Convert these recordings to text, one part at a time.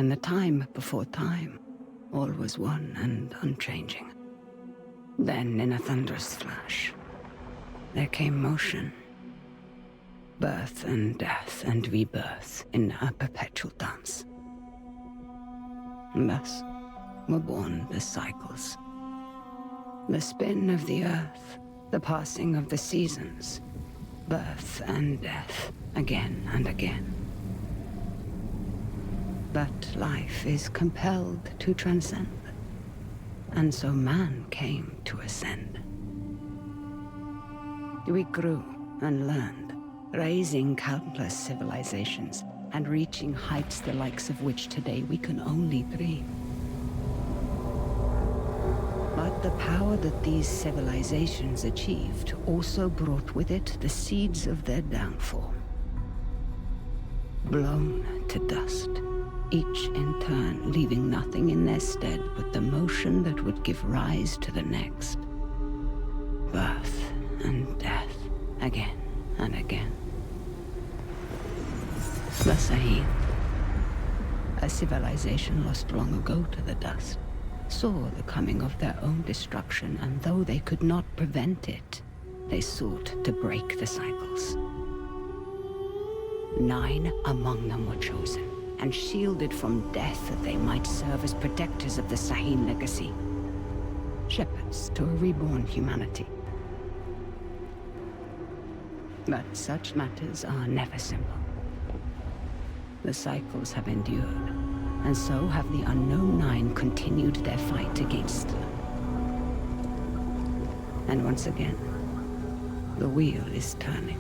In the time before time, all was one and unchanging. Then, in a thunderous flash, there came motion. Birth and death and rebirth in a perpetual dance. Thus were born the cycles. The spin of the earth, the passing of the seasons, birth and death, again and again. But life is compelled to transcend, and so man came to ascend. We grew and learned, raising countless civilizations, and reaching heights the likes of which today we can only dream. But the power that these civilizations achieved also brought with it the seeds of their downfall. Blown to dust, each in turn leaving nothing in their stead but the motion that would give rise to the next. Birth and death, again and again. The Sahid, a civilization lost long ago to the dust, saw the coming of their own destruction, and though they could not prevent it, they sought to break the cycles. 9 among them were chosen, and shielded from death that they might serve as protectors of the Sahid legacy. Shepherds to a reborn humanity. But such matters are never simple. The cycles have endured, and so have the unknown 9 continued their fight against them. And once again, the wheel is turning.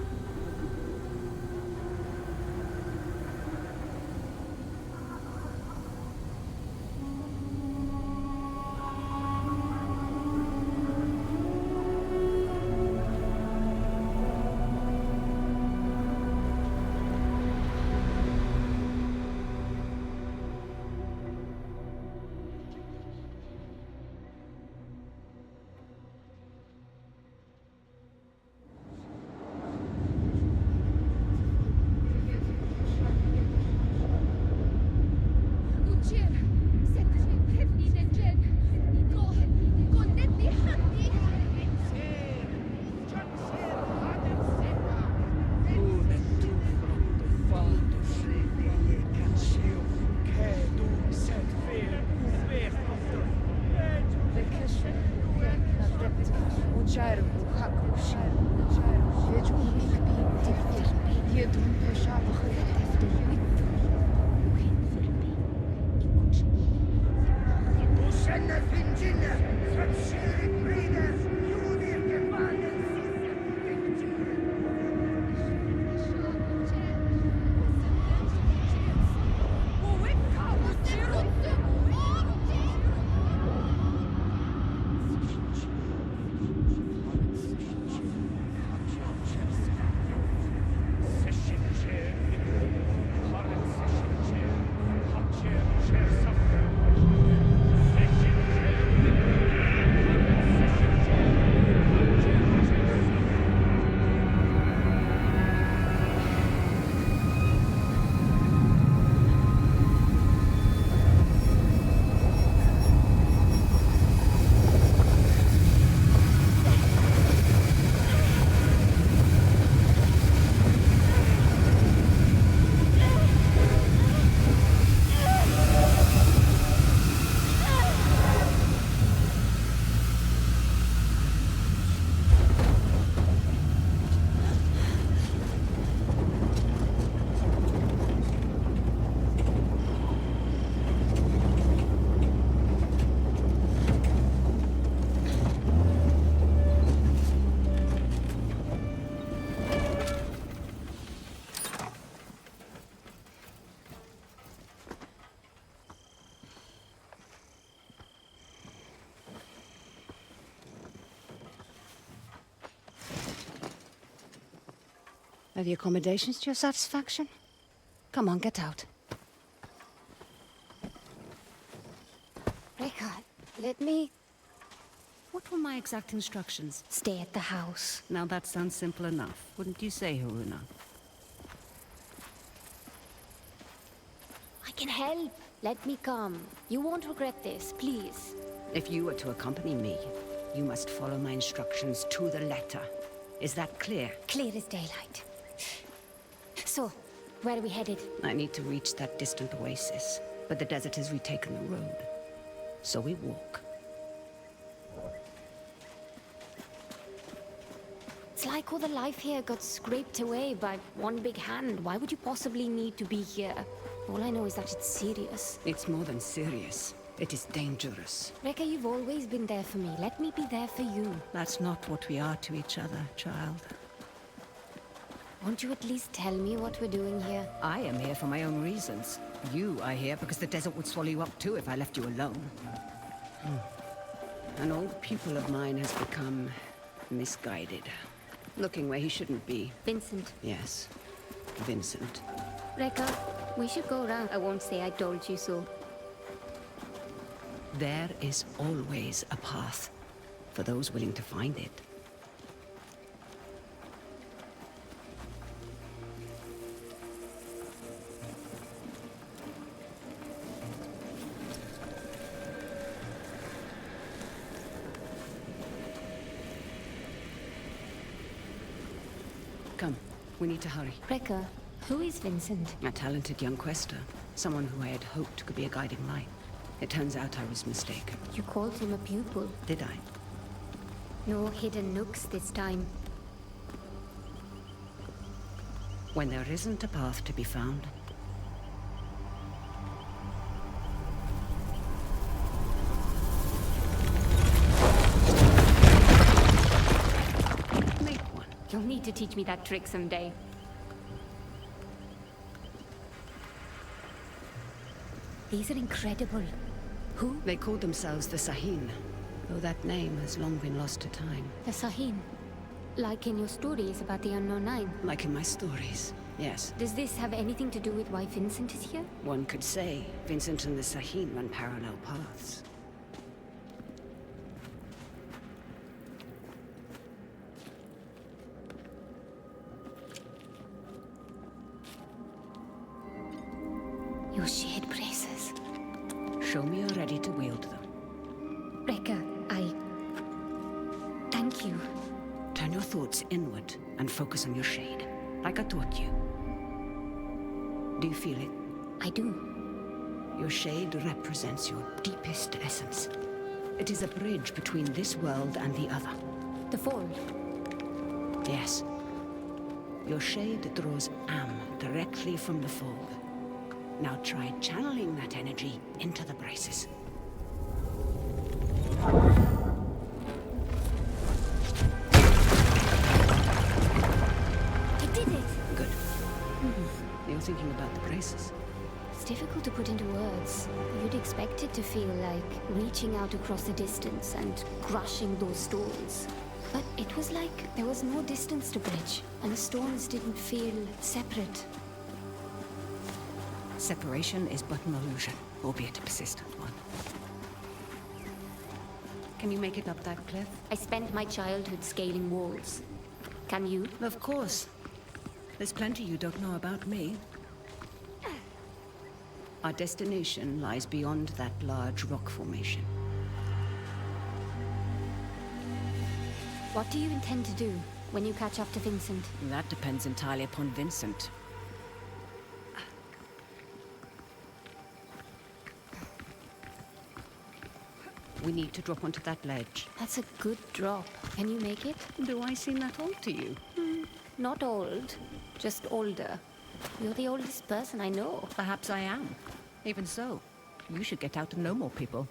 Are the accommodations to your satisfaction? Come on, get out. Rekha, let me... What were my exact instructions? stay at the house. Now that sounds simple enough, wouldn't you say, Haroona? I can help. let me come. You won't regret this, please. If you were to accompany me, you must follow my instructions to the letter. Is that clear? Clear as daylight. So, where are we headed? I need to reach that distant oasis, but the desert has retaken the road. So we walk. It's like all the life here got scraped away by one big hand. Why would you possibly need to be here? All I know is that it's serious. It's more than serious. It is dangerous. Rekka, you've always been there for me. Let me be there for you. That's not what we are to each other, child. Won't you at least tell me what we're doing here? I am here for my own reasons. You are here because the desert would swallow you up too if I left you alone. An old pupil of mine has become misguided. Looking where he shouldn't be. Vincent. Yes, Vincent. Rekka, we should go around. I won't say I told you so. There is always a path for those willing to find it. Come, we need to hurry. Rekka, who is Vincent? A talented young Quaestor. Someone who I had hoped could be a guiding light. It turns out I was mistaken. You called him a pupil. Did I? No hidden nooks this time. When there isn't a path to be found, make one. You'll need to teach me that trick someday. These are incredible. Who? They called themselves the Sahin, though that name has long been lost to time. The Sahin. Like in your stories about the Unknown Nine. Like in my stories, yes. Does this have anything to do with why Vincent is here? One could say Vincent and the Sahin run parallel paths. Your shared braces. Show me you're ready to wield them. Rekka, thank you. Turn your thoughts inward and focus on your shade, like I taught you. Do you feel it? I do. Your shade represents your deepest essence. It is a bridge between this world and the other. The Fold. Yes. Your shade draws Am directly from the Fold. Now try channeling that energy into the braces. I did it! Good. You're thinking about the braces. It's difficult to put into words. You'd expect it to feel like reaching out across the distance and crushing those stones. But it was like there was no distance to bridge, and the stones didn't feel separate. Separation is but an illusion, albeit a persistent one. Can you make it up that cliff? I spent my childhood scaling walls. Can you? Of course. There's plenty you don't know about me. Our destination lies beyond that large rock formation. What do you intend to do when you catch up to Vincent? That depends entirely upon Vincent. We need to drop onto that ledge. That's a good drop. Can you make it? Do I seem that old to you? Not old, just older. You're the oldest person I know. Perhaps I am. Even so, you should get out and know more people.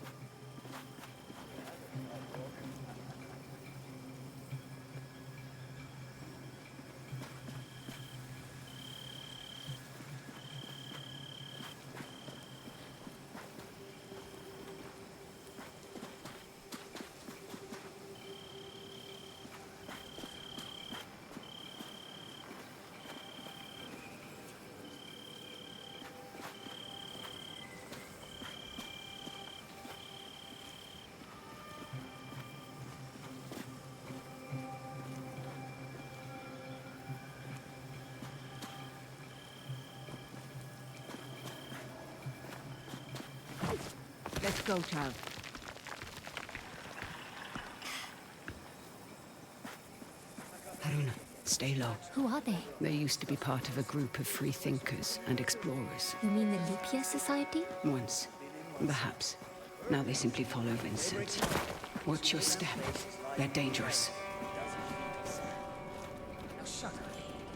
go, child. Haroona, stay low. Who are they? They used to be part of a group of free thinkers and explorers. You mean the Leap Year Society? Once. Perhaps. Now they simply follow Vincent. Watch your step. They're dangerous. Shut up.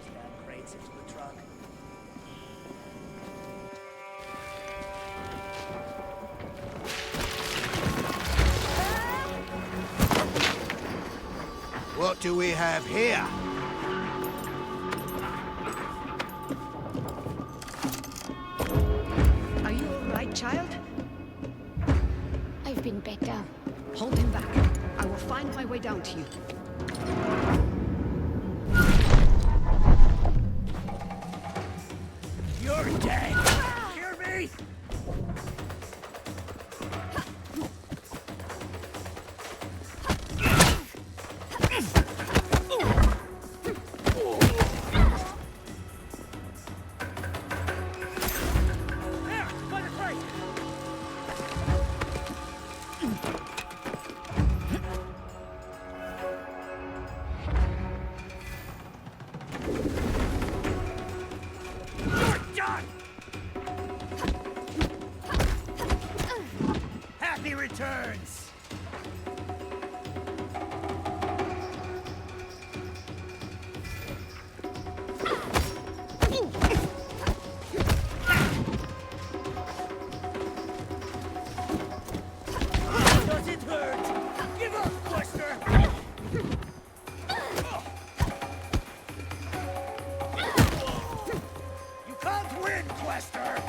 Stab crates into the truck. What do we have here? Are you all right, child? I've been better. Hold him back. I will find my way down to you. You're dead! Hear me? There! By the crate! You're done! Happy returns! Does it hurt? Give up, Quaestor! You can't win, Quaestor!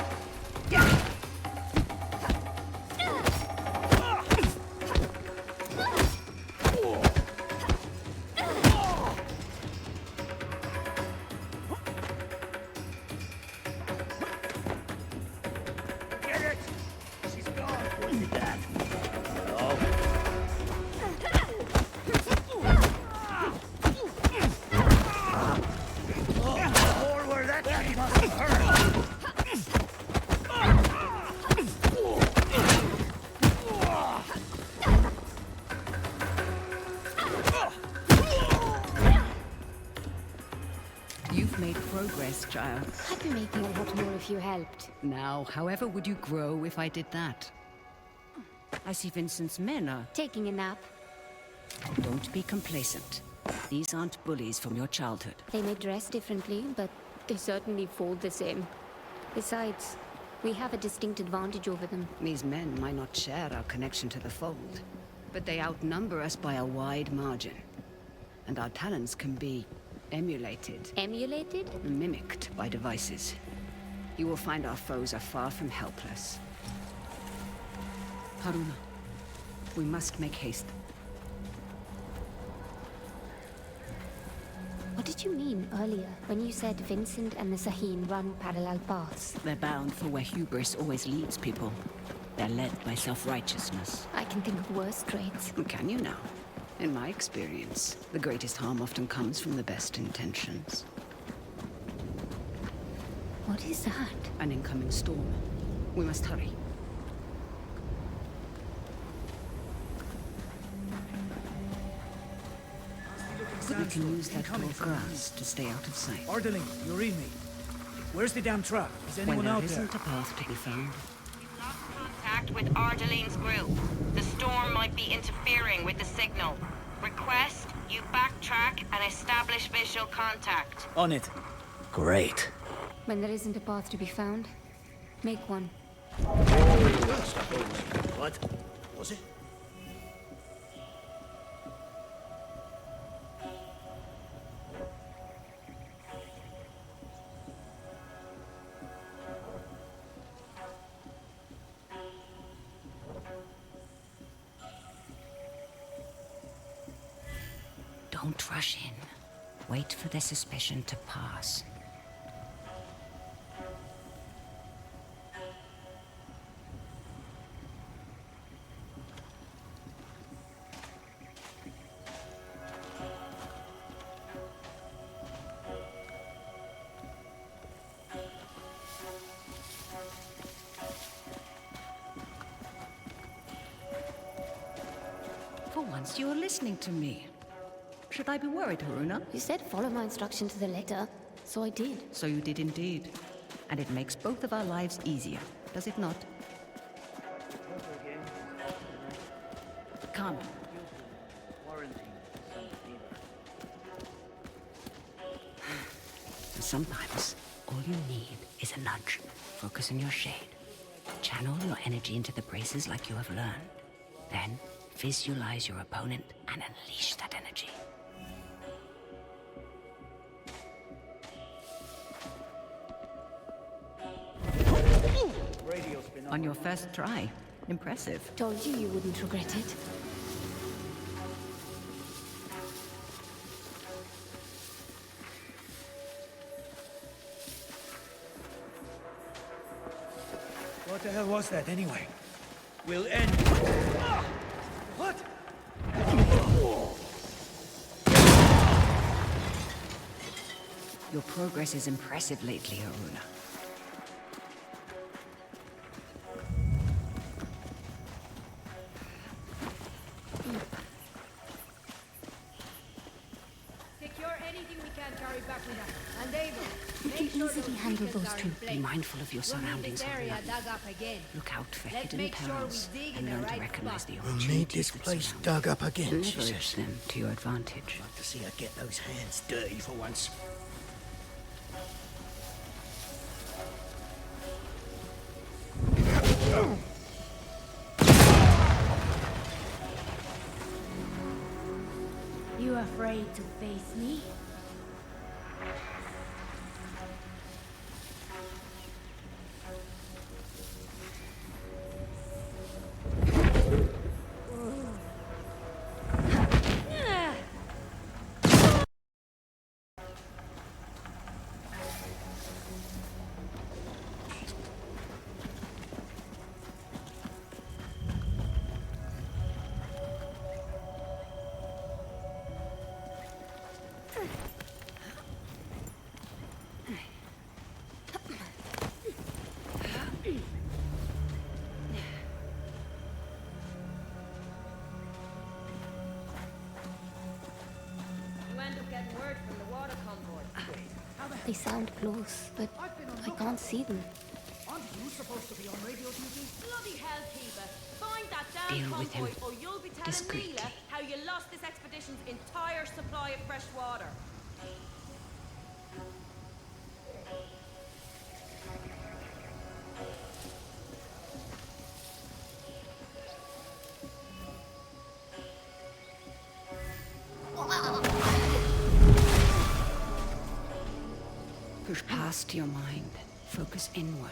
Get it? She's gone. What did that? Hello? Oh, more where that thing must have hurt. You've made progress, child. I'd be making a lot more if you helped. Now, however would you grow if I did that? I see Vincent's men are... Taking a nap. Don't be complacent. These aren't bullies from your childhood. They may dress differently, but they certainly fall the same. Besides, we have a distinct advantage over them. These men might not share our connection to the fold, but they outnumber us by a wide margin. And our talents can be emulated, Emulated? mimicked by devices. You will find our foes are far from helpless. Haroona, we must make haste. What did you mean earlier when you said Vincent and the Saheen run parallel paths? They're bound for where hubris always leads people. They're led by self-righteousness. I can think of worse traits. Can you now? In my experience, the greatest harm often comes from the best intentions. What is that? An incoming storm. We must hurry. We can use that tall grass to stay out of sight. Orderly, you read me. Where's the damn truck? Is When anyone there out there? isn't a path to be found, We've lost contact with Ardeline's group. The storm might be interfering with the signal. Request you backtrack and establish visual contact. On it. Great. When there isn't a path to be found, make one. What? Was it? don't rush in. Wait for their suspicion to pass. once you were listening to me. Should I be worried, Haroona? You said follow my instruction to the letter, so I did. So you did indeed. And it makes both of our lives easier, does it not? Come. Sometimes, all you need is a nudge. Focus on your shade. Channel your energy into the braces like you have learned. Then, visualize your opponent and unleash that energy. On your first try. Impressive. Told you you wouldn't regret it. What the hell was that anyway? We'll end. What? Your progress is impressive lately, Haroona. Secure anything we can carry back with us. And Ava, We can easily handle those two. Be mindful of your surroundings, area Haroona. dug up again. Look out for Let's hidden make sure we perils dig in and the learn to right recognize spot. the We'll opportunities need this that place surround dug up again, you. she Leverage says. them to your advantage. Like to see her get those hands dirty for once. You afraid to face me? They sound close, but I can't see them. Aren't you supposed to be on radio duty? Bloody hell, Kiva. Find that damn Deal with convoy him or you'll be telling discreetly. Leela how you lost this expedition's entire supply of fresh water. Push past your mind, focus inward,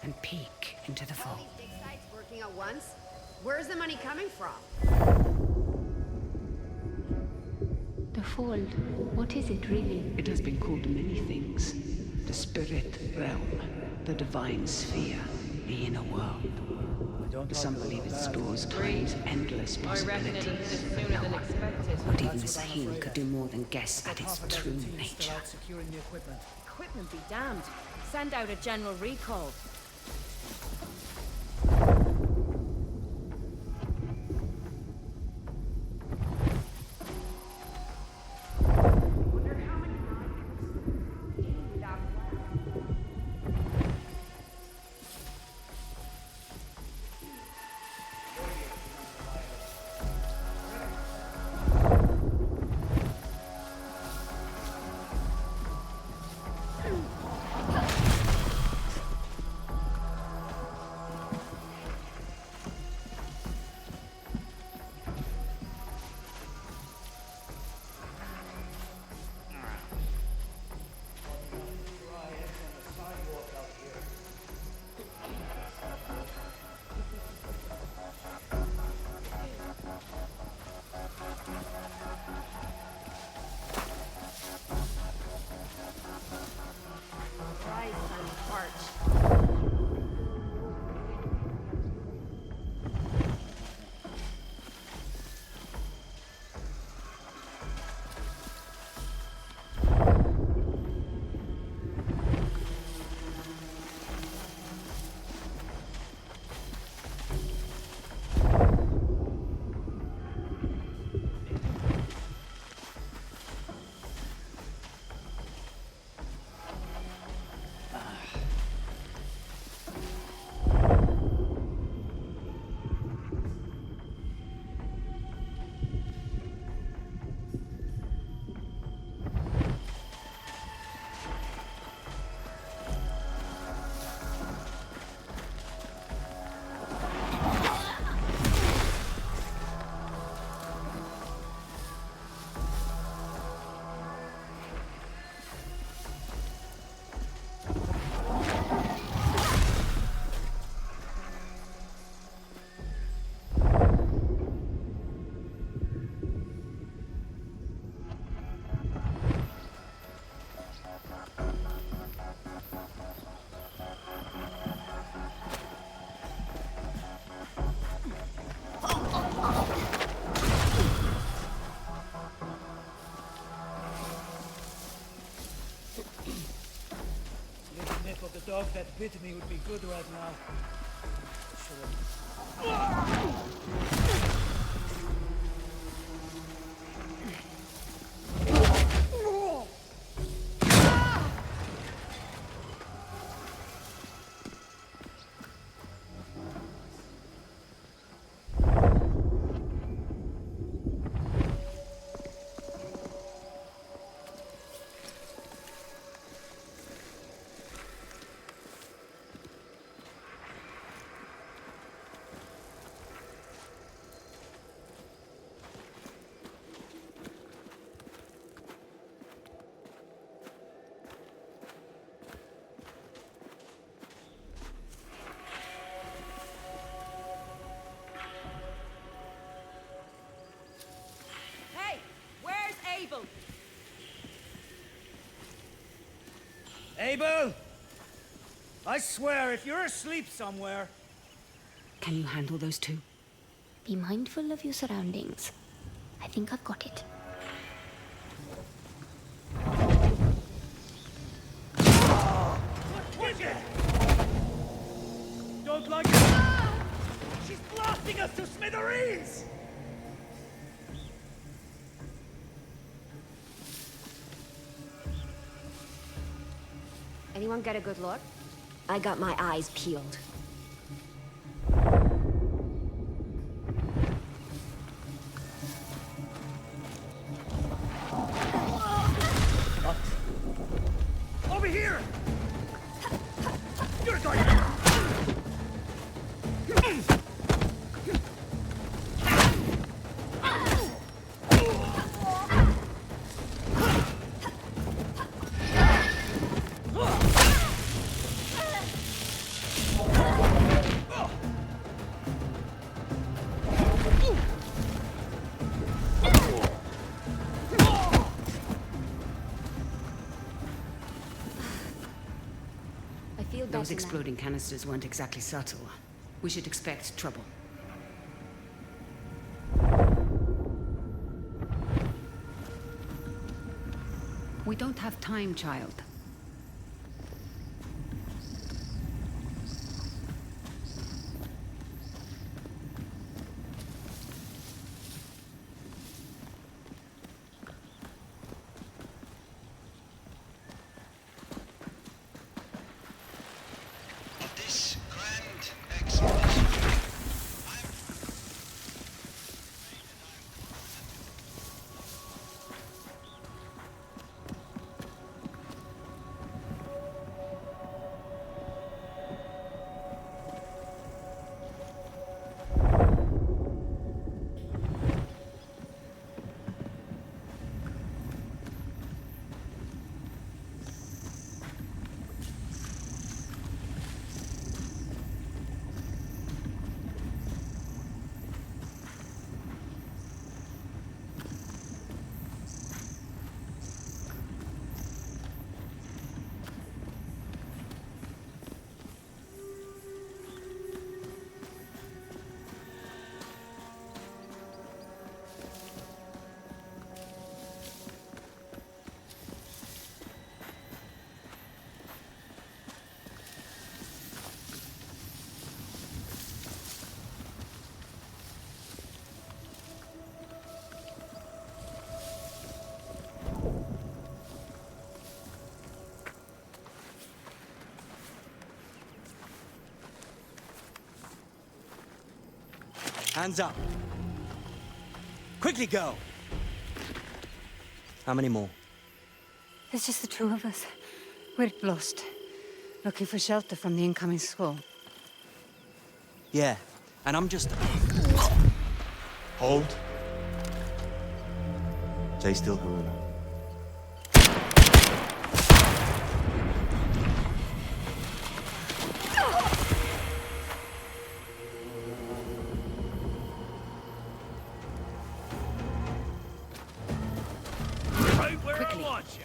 and peek into the All fog. these big sites working at once? Where's the money coming from? The Fold. What is it really? It has been called many things. The spirit realm, the divine sphere, the inner world. Some believe it stores time's endless possibilities. No one, Not even the Sahim could do more than guess at its true nature. Securing the equipment. Equipment be damned. Send out a general recall. dog that bit me would be good right now. Abel! I swear, if you're asleep somewhere... Can you handle those two? Be mindful of your surroundings. I think I've got it. Watch it! Don't like it! She's blasting us to smithereens! Anyone get a good look? I got my eyes peeled. Over here! You're going... Those exploding canisters weren't exactly subtle. We should expect trouble. We don't have time, child. Hands up. Quickly go. How many more? There's just the two of us. We're lost. Looking for shelter from the incoming squall. Yeah, and I'm just... Hold. Stay still, Haroona.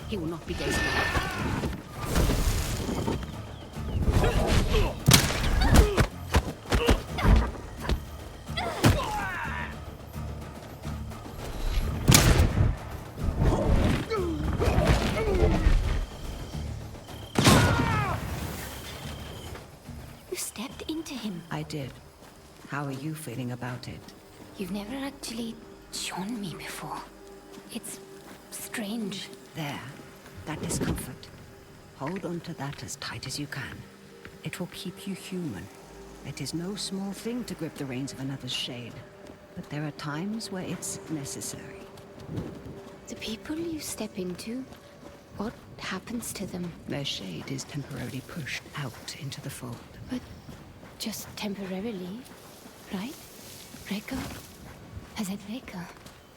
He will not be gazing. happened to him? I did. How are you feeling about it? You've never actually shown me before. It's strange. There. That discomfort. Hold on to that as tight as you can. It will keep you human. It is no small thing to grip the reins of another's shade. But there are times where it's necessary. The people you step into, what happens to them? Their shade is temporarily pushed out into the fold. But just temporarily, right? Rekka? Rekka?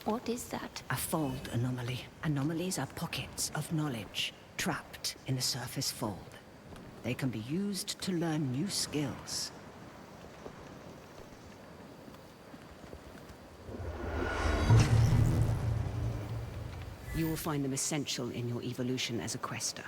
What is that? A fold anomaly. Anomalies are pockets of knowledge, trapped in the surface fold. They can be used to learn new skills. You will find them essential in your evolution as a Quaestor.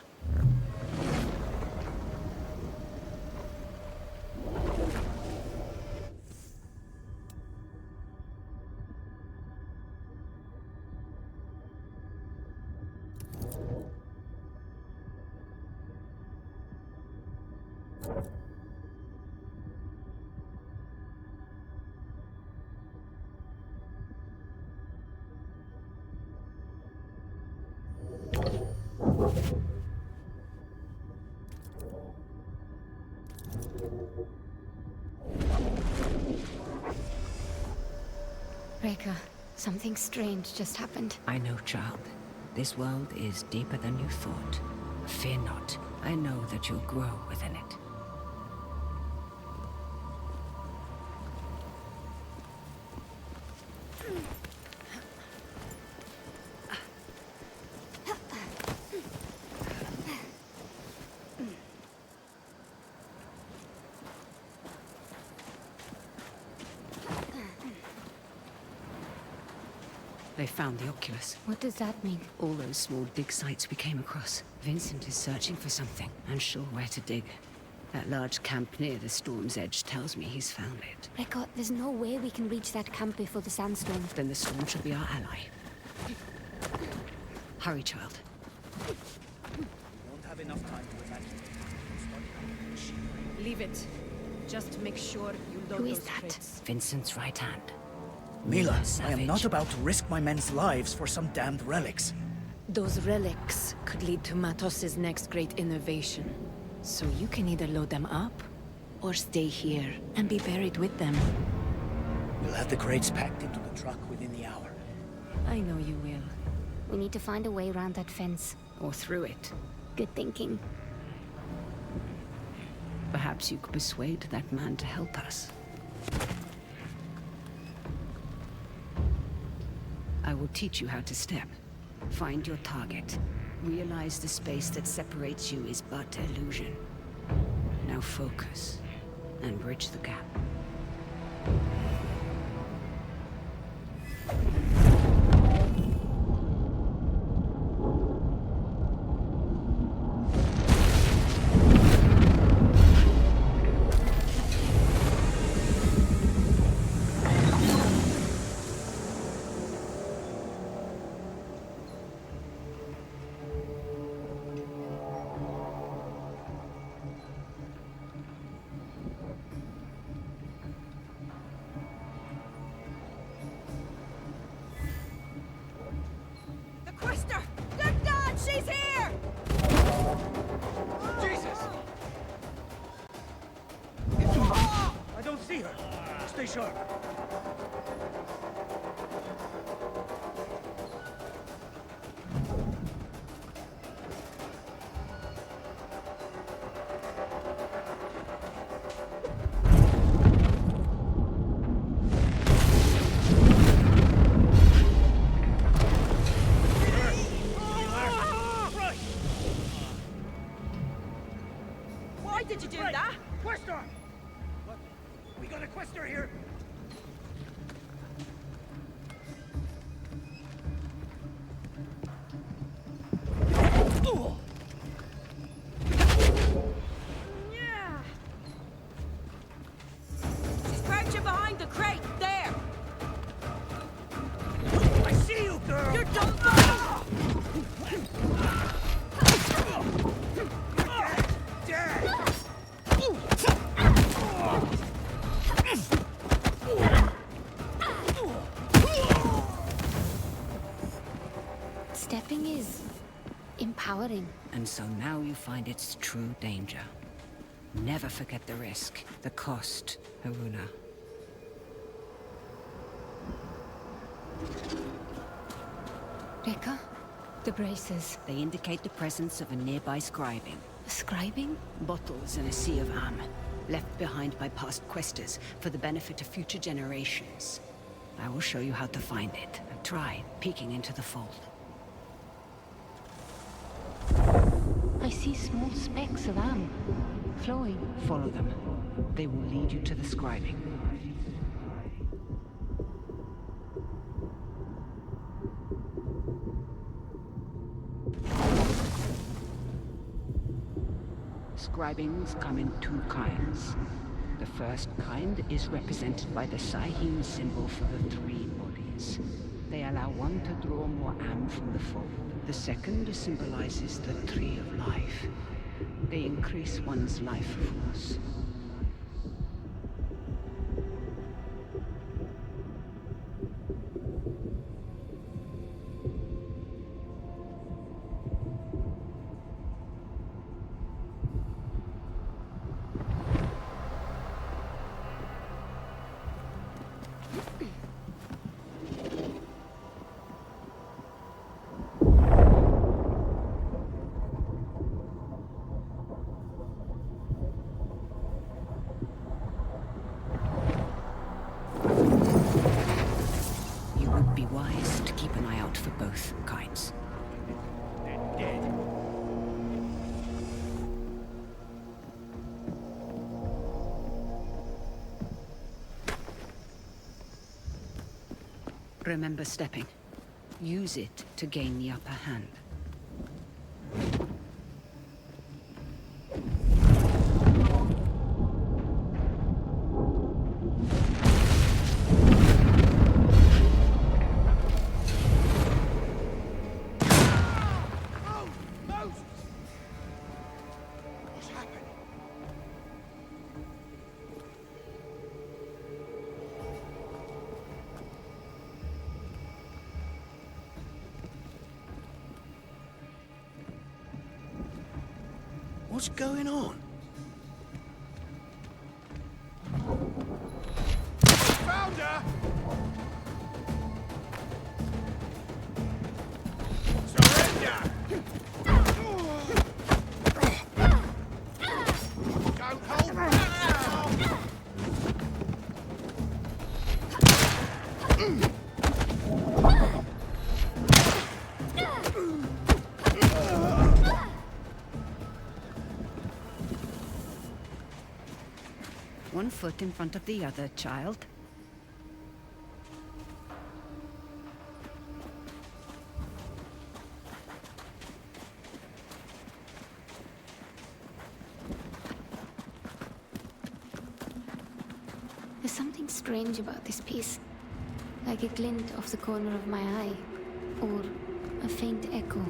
Rekka, something strange just happened. I know, child. This world is deeper than you thought. Fear not. I know that you'll grow within it. They found the Oculus. What does that mean? All those small dig sites we came across. Vincent is searching for something, unsure where to dig. That large camp near the storm's edge tells me he's found it. Rekka, there's no way we can reach that camp before the sandstorm. Then the storm should be our ally. Hurry, child. We won't have enough time to evacuate. Leave it. Just make sure you load Who is those that? crates. Vincent's right hand. Mila, I Savage. am not about to risk my men's lives for some damned relics. Those relics could lead to Matos's next great innovation. So you can either load them up, or stay here and be buried with them. We'll have the crates packed into the truck within the hour. I know you will. We need to find a way around that fence. Or through it. Good thinking. Perhaps you could persuade that man to help us. I will teach you how to step. Find your target. Realize the space that separates you is but illusion. Now focus, and bridge the gap. Quaestor! Good God, she's here! Jesus! I don't see her. Stay sharp. Why did you do that? Quaestor! What? We got a Quaestor here! Yeah. She's crouching behind the crate, there! I see you, girl! You're done for! Dead! And so now you find its true danger. Never forget the risk, the cost, Haroona. Rekka? The braces. They indicate the presence of a nearby scribing. Scribing? Bottles in a sea of am, left behind by past Quaestors for the benefit of future generations. I will show you how to find it. Try peeking into the fold. I see small specks of am flowing. Follow them. They will lead you to the scribing. Scribings come in two kinds. The first kind is represented by the Sahim symbol for the three bodies. They allow one to draw more am from the fold. The second symbolizes the tree of life. They increase one's life force. Remember stepping. Use it to gain the upper hand. What's going on? Found her! Surrender! Don't hold back now! One foot in front of the other, child. There's something strange about this piece. Like a glint off the corner of my eye. Or a faint echo.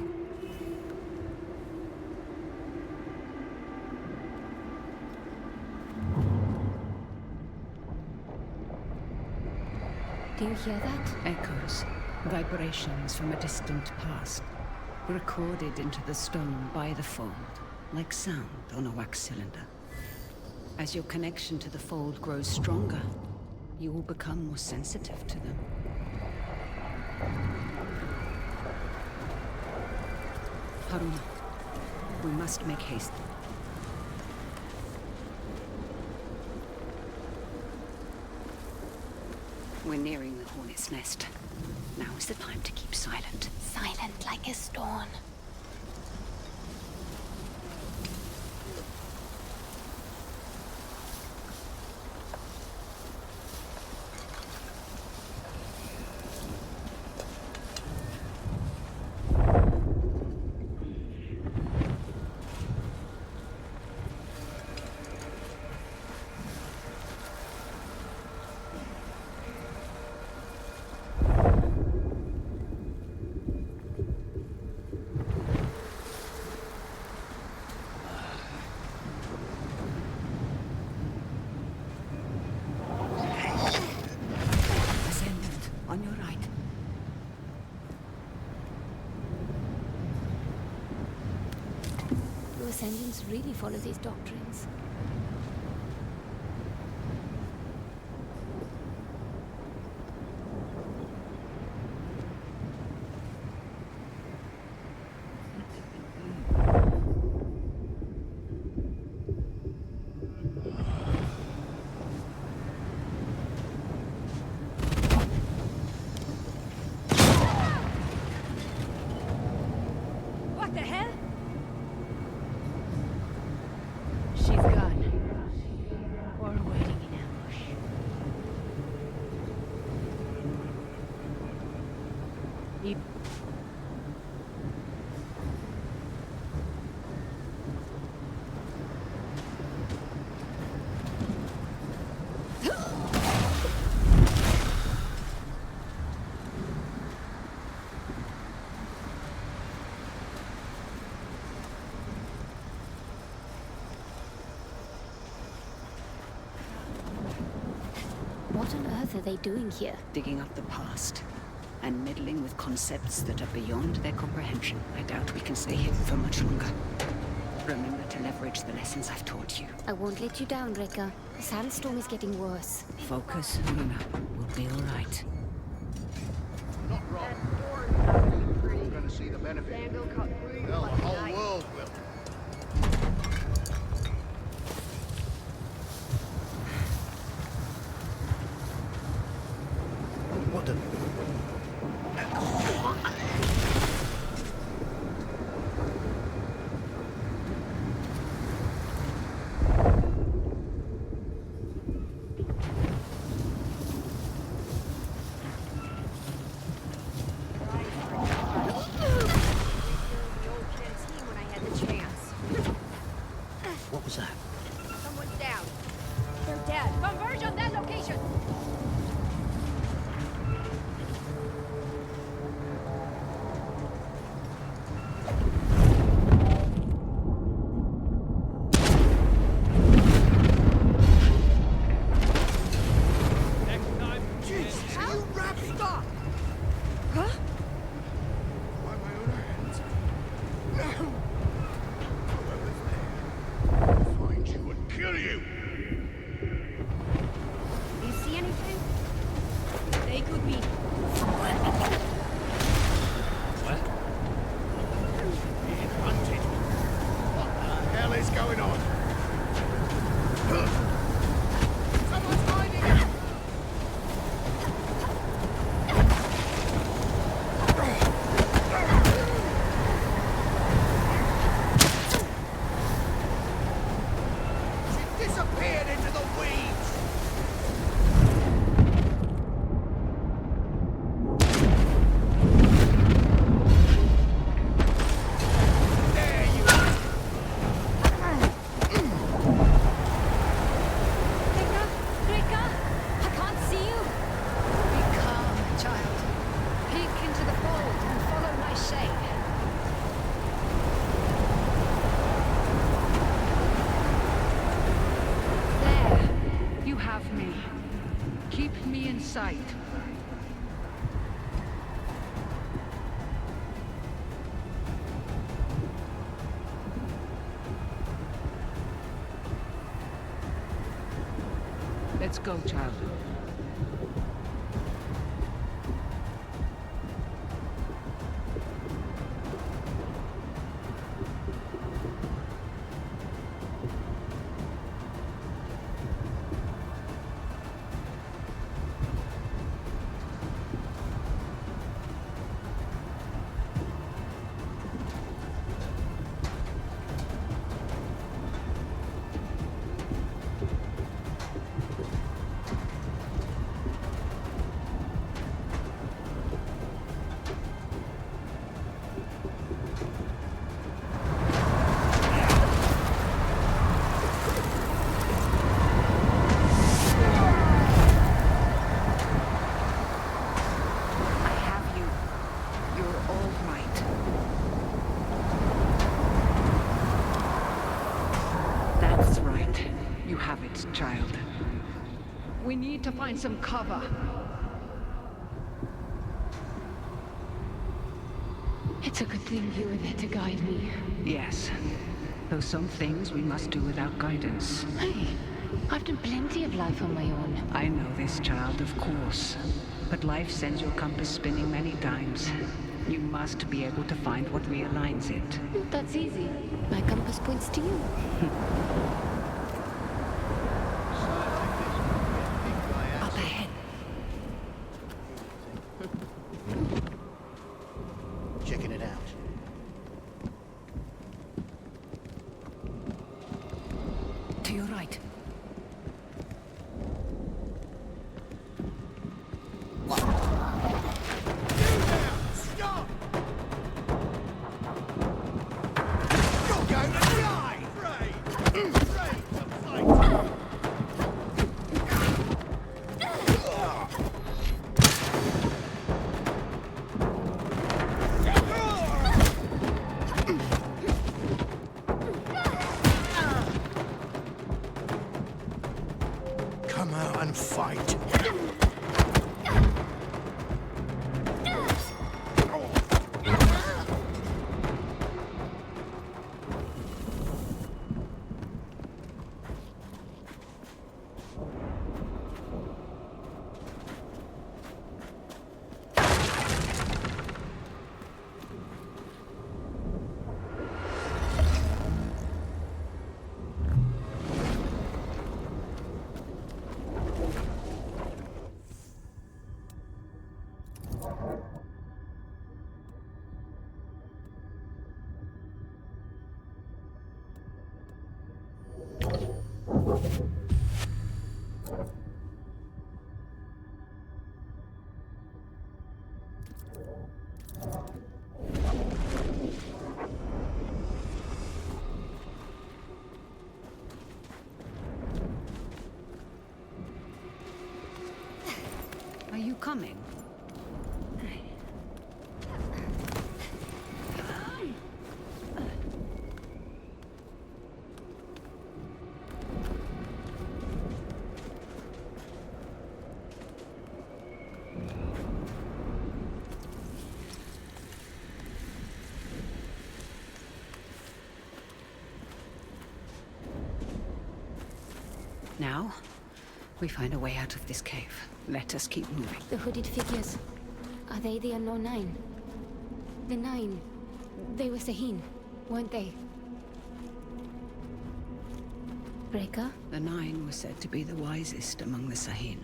Do you hear that? Echoes, vibrations from a distant past, recorded into the stone by the fold, like sound on a wax cylinder. As your connection to the fold grows stronger, you will become more sensitive to them. Haroona, we must make haste. We're nearing the hornet's nest. Now is the time to keep silent. Silent like a stone. descendants really follow these doctrines. What on earth are they doing here? Digging up the past and meddling with concepts that are beyond their comprehension. I doubt we can stay here for much longer. Remember to leverage the lessons I've taught you. I won't let you down, Rekka. The sandstorm is getting worse. Focus, Haroona. We'll be all right. Not wrong. We're gonna see the benefit. Well, the whole world will. What the... What was that? Someone's down. They're dead. Converge on that location. Sight. Let's go, child. Child. We need to find some cover. It's a good thing you were there to guide me. Yes. Though some things we must do without guidance. Hey, I've done plenty of life on my own. I know this, child, of course. But life sends your compass spinning many times. You must be able to find what realigns it. That's easy. My compass points to you. Up ahead. Checking it out. To your right. Stop! You're going to die! Come out and fight. Are you coming? Now, we find a way out of this cave. Let us keep moving. The hooded figures. Are they the unknown nine? The nine. They were Sahin, weren't they? Reka? The nine were said to be the wisest among the Sahin,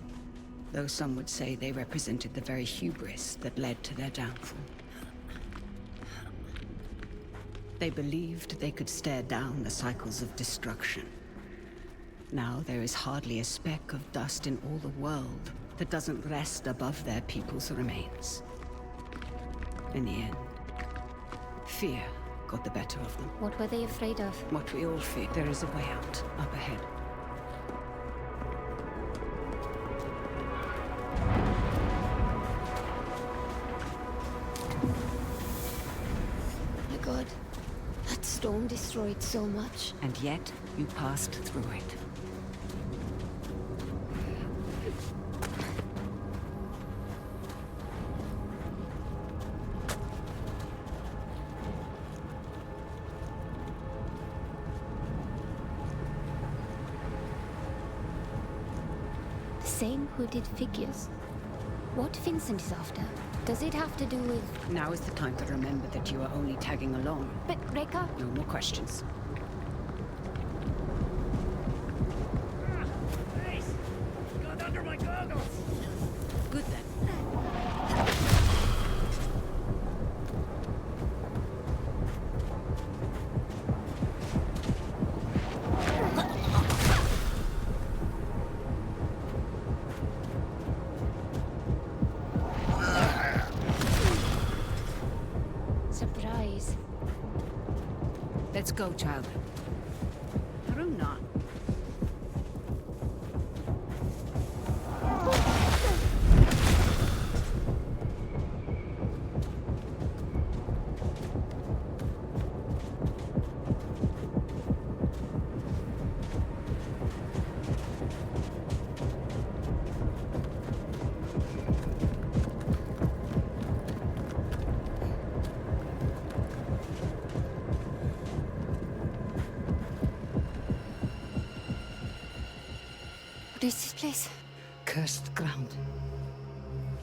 though some would say they represented the very hubris that led to their downfall. They believed they could stare down the cycles of destruction. Now there is hardly a speck of dust in all the world that doesn't rest above their people's remains. In the end, fear got the better of them. What were they afraid of? What we all fear. There is a way out, up ahead. My God, that storm destroyed so much. And yet, you passed through it. Same hooded figures. What Vincent is after? Does it have to do with... Now is the time to remember that you are only tagging along. But Reka? No more questions. Face! Got under my goggles! Good then. Surprise. Let's go, child. Haroona. What is this place? Cursed ground.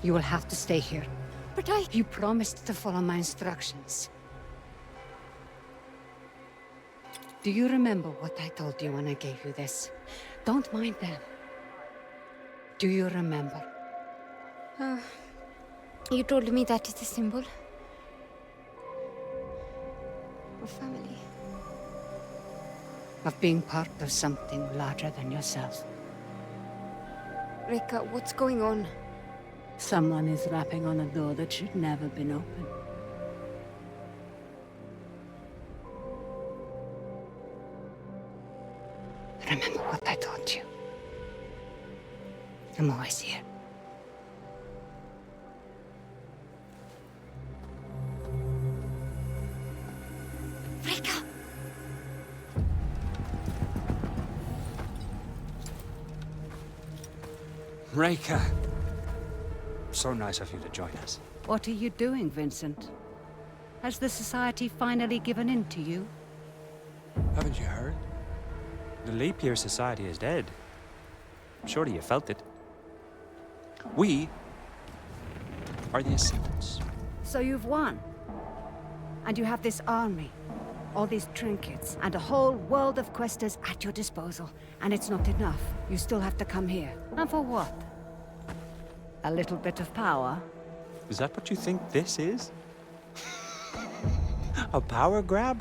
You will have to stay here. But I... You promised to follow my instructions. Do you remember what I told you when I gave you this? Don't mind them. Do you remember? You told me that is a symbol of family. Of being part of something larger than yourself. Reka, what's going on? Someone is rapping on a door that should never have been open. Remember what I taught you. I'm always here. Reka! Reka! So nice of you to join us. What are you doing, Vincent? Has the Society finally given in to you? Haven't you heard? The Leap Year Society is dead. Surely you felt it. We are the Assailants. So you've won. And you have this army, all these trinkets, and a whole world of Quaestors at your disposal. And it's not enough. You still have to come here. And for what? A little bit of power? Is that what you think this is? A power grab?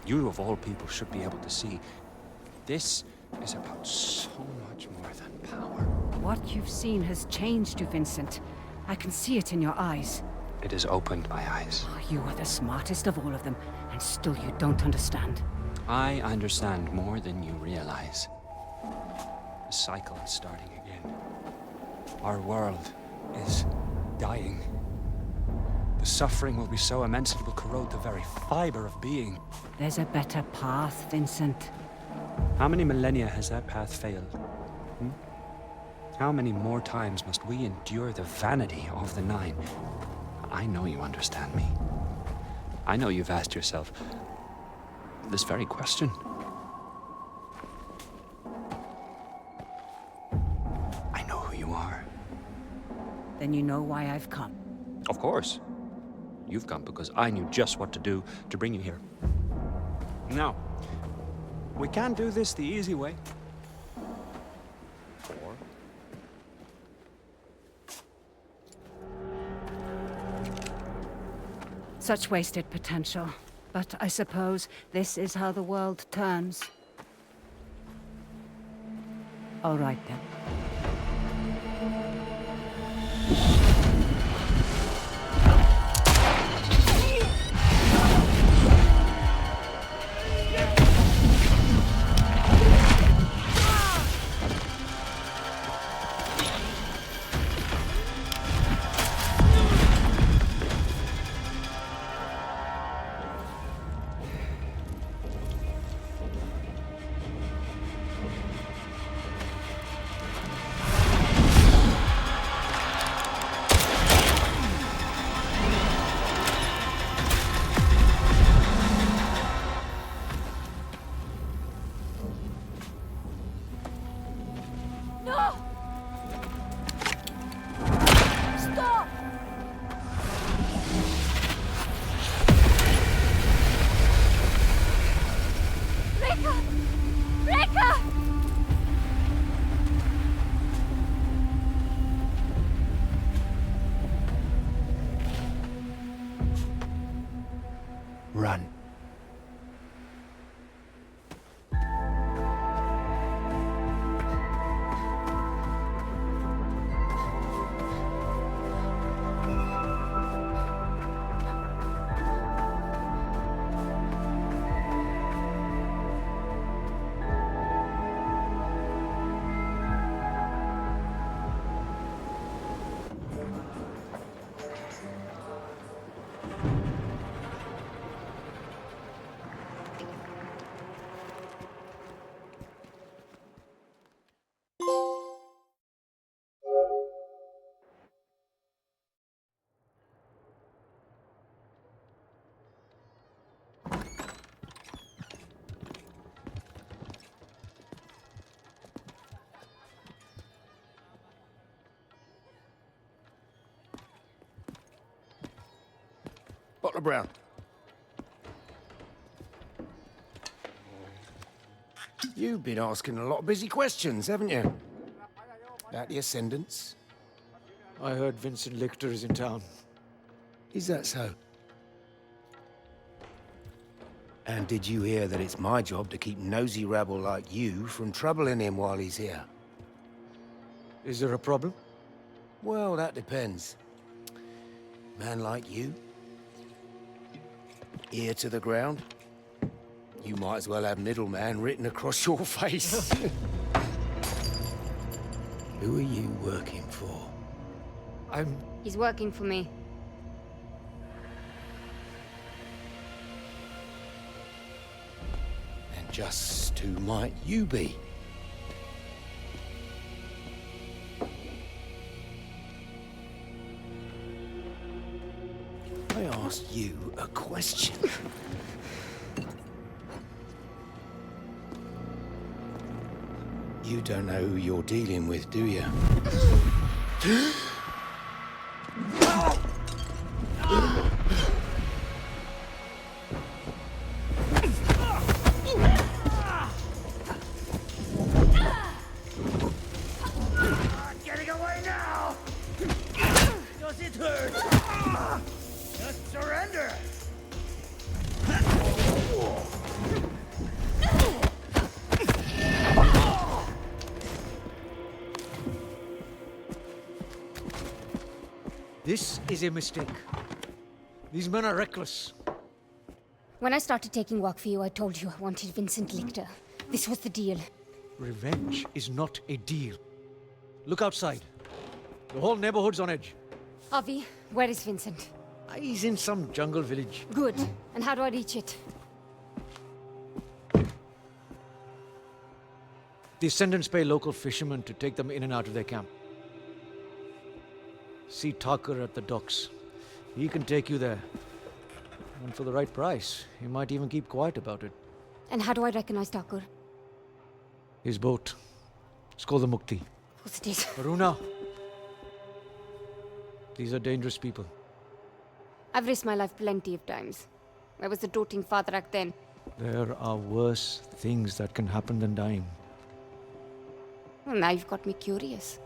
You of all people should be able to see. This is about so much more than power. What you've seen has changed you, Vincent. I can see it in your eyes. It has opened my eyes. Oh, you are the smartest of all of them, and still you don't understand. I understand more than you realize. The cycle is starting again. Our world is dying. The suffering will be so immense it will corrode the very fiber of being. There's a better path, Vincent. How many millennia has that path failed? How many more times must we endure the vanity of the Nine? I know you understand me. I know you've asked yourself this very question. I know who you are. Then you know why I've come. Of course. You've come because I knew just what to do to bring you here. Now, we can't do this the easy way. Such wasted potential. But I suppose this is how the world turns. All right, then. Brown. You've been asking a lot of busy questions, haven't you? About the Ascendants? I heard Vincent Lichter is in town. Is that so? And did you hear that it's my job to keep nosy rabble like you from troubling him while he's here? Is there a problem? Well, that depends. Man like you, ear to the ground, you might as well have middleman written across your face. Who are you working for? He's working for me. And just who might you be? I asked you a question. You don't know who you're dealing with, do you? Getting away now! Does it hurt? Just surrender! This is a mistake. These men are reckless. When I started taking work for you, I told you I wanted Vincent Lichter. This was the deal. Revenge is not a deal. Look outside. The whole neighborhood's on edge. Avi, where is Vincent? He's in some jungle village. Good. And how do I reach it? The Ascendants pay local fishermen to take them in and out of their camp. See Tucker at the docks. He can take you there. And for the right price, he might even keep quiet about it. And how do I recognize Tucker? His boat. It's called the Mukti. Of course it is. Haroona. These are dangerous people. I've risked my life plenty of times. I was a doting father back then. There are worse things that can happen than dying. Well, now you've got me curious.